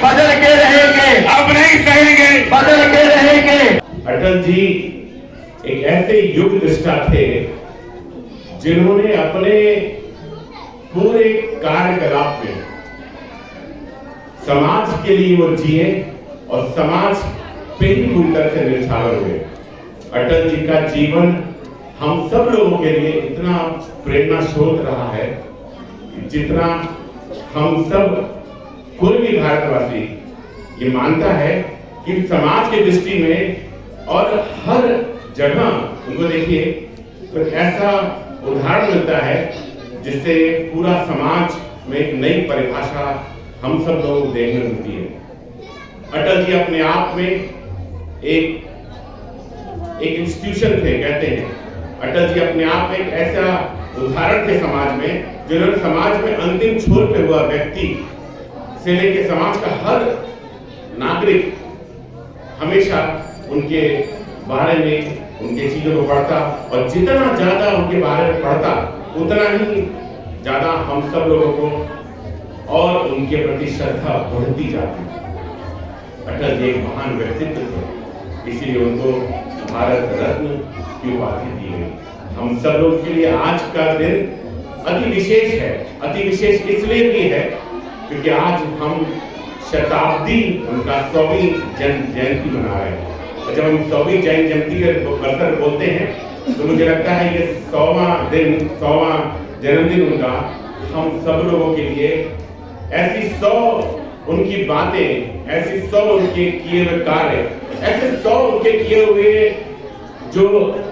बदल के रहेंगे, अब नहीं सहेंगे, बदल के रहेंगे। अटल जी एक ऐसे युग दृष्टा थे जिन्होंने अपने पूरे कार्यकलाप में समाज के लिए वो जिए और समाज पे ही पूरी तरह से निछावर हुए। अटल जी का जीवन हम सब लोगों के लिए इतना प्रेरणा स्रोत रहा है, जितना हम सब कोई भी भारतवासी ये मानता है कि समाज की दृष्टि में और हर जगह उनको देखिए तो ऐसा उदाहरण मिलता है जिससे पूरा समाज में एक नई परिभाषा हम सब लोगों को देखने मिलती है। अटल जी अपने आप में एक इंस्टीट्यूशन थे, कहते हैं अटल जी अपने आप में एक ऐसा उदाहरण थे समाज में, जिन्होंने समाज में अंतिम छोर पे हुआ व्यक्ति से लेकर समाज का हर नागरिक हमेशा उनके बारे में उनके चीजों को पढ़ता, और जितना ज्यादा उनके बारे में पढ़ता उतना ही ज्यादा हम सब लोगों को और उनके प्रति श्रद्धा बढ़ती जाती। अटल जी एक महान व्यक्तित्व थे, इसीलिए उनको भारत रत्न की उपाधि दी गई। हम सब लोग के लिए आज का दिन अति विशेष है। अति विशेष इसलिए भी है क्योंकि आज हम शताब्दी उनका 100वीं जयंती मना रहे हैं। और जब हम 100वीं जयंती के अवसर बोलते हैं तो मुझे लगता है ये 100वां जन्मदिन उनका हम सब लोगों के लिए ऐसी 100 उनकी बातें, ऐसी 100 उनके किए हुए कार्य, ऐसे 100 उनके किए हुए जो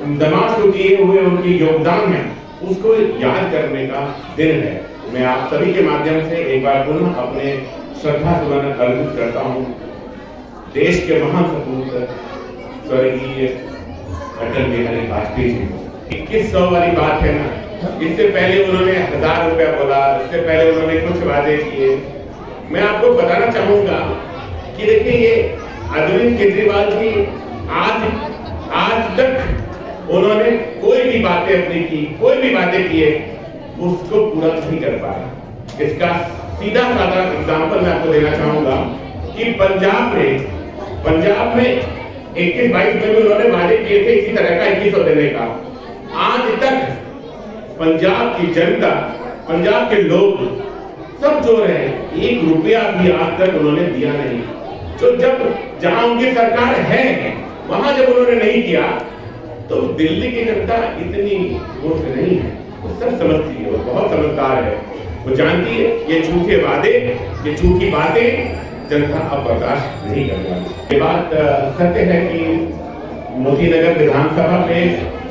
समाज को दिए हुए उनके योगदान है, उसको याद करने का दिन है। मैं आप सभी के माध्यम से एक बार पुनः अपने श्रद्धा सुमन अर्पित करता हूँ देश के महान सपूत स्वर्गीय अटल बिहारी वाजपेयी जी को। 2100 वाली बात है ना, इससे पहले उन्होंने 1000 रुपया बोला, इससे पहले उन्होंने कुछ वादे किए। मैं आपको बताना चाहूंगा कि देखिए ये अरविंद केजरीवाल जी आज तक उन्होंने कोई भी बातें अपनी की, कोई भी वादे किए उसको पूरा नहीं कर पाया। इसका सीधा साधा एग्जाम्पल मैं आपको देना चाहूंगा कि पंजाब में 21-22 में भी उन्होंने वादे किए थे इसी तरह का 2100 देने का। आज तक पंजाब की जनता, पंजाब के लोग सब जो रहे 1 रुपया भी आज तक उन्होंने दिया नहीं। तो जहां उनकी सरकार है वहां जब उन्होंने नहीं किया तो दिल्ली की जनता इतनी मूर्ख नहीं है, वो सब समझती है, वो बहुत समझदार है, वो जानती है ये झूठे वादे, ये झूठी बातें जनता अब बर्दाश्त नहीं करना। ये बात सत्य है कि मोतीनगर विधानसभा में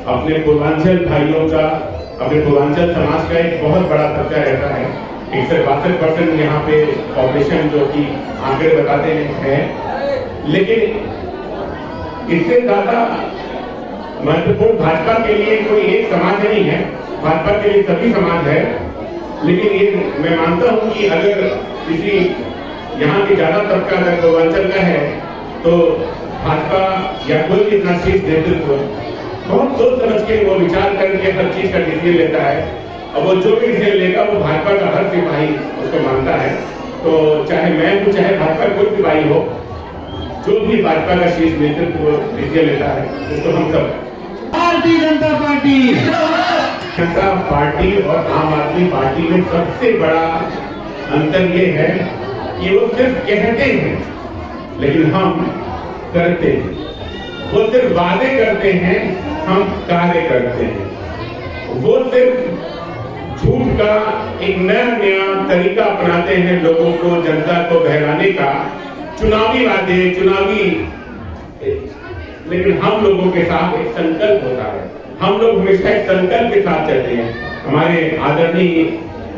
अपने पूर्वांचल भाइयों का, अपने पूर्वांचल समाज का एक बहुत बड़ा तबका रहता है। 61-62% यहाँ पे पॉपुलेशन जो कि आंकड़े बताते हैं, लेकिन इससे ज्यादा महत्वपूर्ण भाजपा के लिए कोई एक समाज नहीं है, भाजपा के लिए सभी समाज है। लेकिन ये मैं मानता हूँ कि अगर किसी यहाँ के ज्यादा तबका अगर पूर्वांचल का है तो भाजपा या कोई भी इतना शीर्ष नेतृत्व बहुत सोच समझ के वो विचार करके हर चीज का डिसीजन लेता है, और वो जो भी डिसीजन लेगा वो भाजपा का हर सिपाही उसको मानता है। तो चाहे मैं हूँ चाहे भाजपा कोई सिपाही हो, जो भी भाजपा का शीर्ष नेतृत्व डिसीजन लेता है उसको हम सब भारतीय जनता पार्टी और आम आदमी पार्टी में सबसे बड़ा अंतर ये है कि वो सिर्फ कहते हैं लेकिन हम करते हैं। वो सिर्फ वादे करते हैं, हम कार्य करते हैं। वो सिर्फ झूठ का एक नया तरीका अपनाते हैं लोगों को, जनता को बहलाने का, चुनावी वादे, चुनावी। लेकिन हम लोगों के साथ एक संकल्प होता है, हम लोग हमेशा एक संकल्प के साथ चलते हैं। हमारे आदरणीय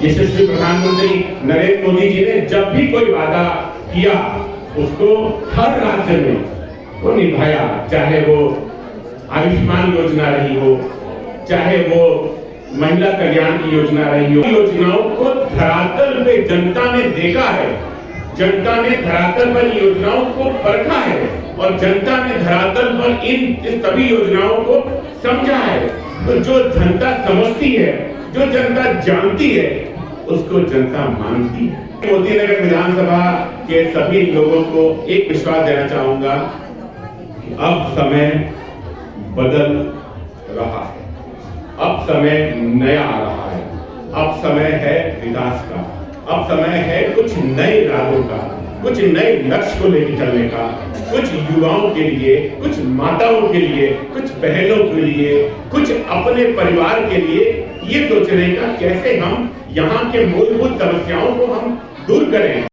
यशस्वी प्रधानमंत्री नरेंद्र मोदी जी ने जब भी कोई वादा किया उसको हर राज्य में वो निभाया, चाहे वो आयुष्मान योजना रही हो, चाहे वो महिला कल्याण की योजना रही हो। योजनाओं को धरातल पे जनता ने देखा है, जनता ने धरातल पर योजनाओं को परखा है और जनता ने धरातल पर इन सभी योजनाओं को समझा है। तो जो जनता समझती है, जो जनता जानती है, उसको जनता मानती है। मोती नगर विधानसभा के सभी लोगों को एक विश्वास देना चाहूंगा, अब समय बदल रहा है, अब समय नया आ रहा है, अब समय है विकास का, अब समय है कुछ नए इरादों का, कुछ नए लक्ष्य को लेकर चलने का, कुछ युवाओं के लिए, कुछ माताओं के लिए, कुछ बहनों के लिए, कुछ अपने परिवार के लिए ये सोचने का कैसे हम यहाँ के मूलभूत समस्याओं को हम दूर करें।